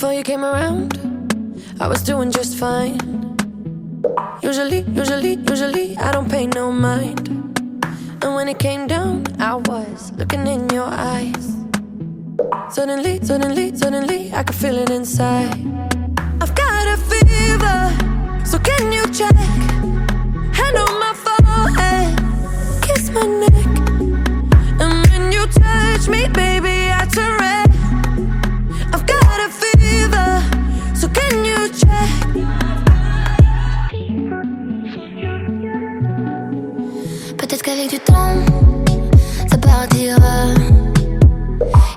Before you came around, I was doing just fine. Usually, I don't pay no mind. And when it came down, I was looking in your eyes. Suddenly, I could feel it inside. I've got a fever, so can you check? Hand on my forehead, kiss my neck. And when you touch me, baby, I turn red. I've got a fever, so can you check? Peut-être qu'avec du temps, ça partira.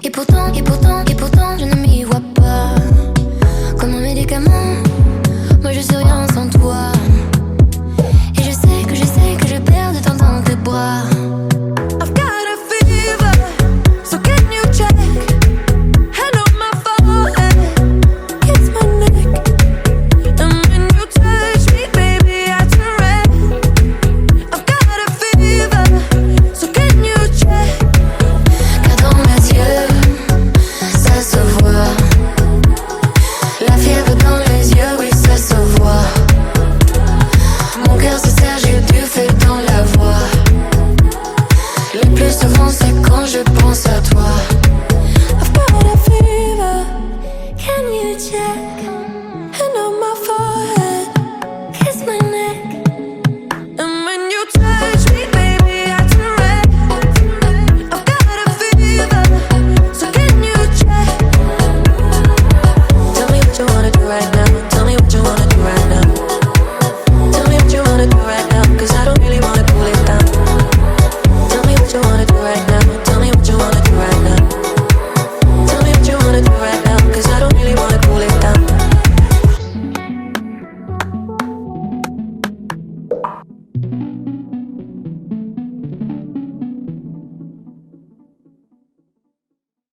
Et pourtant, je ne m'y vois pas. Comme un médicament,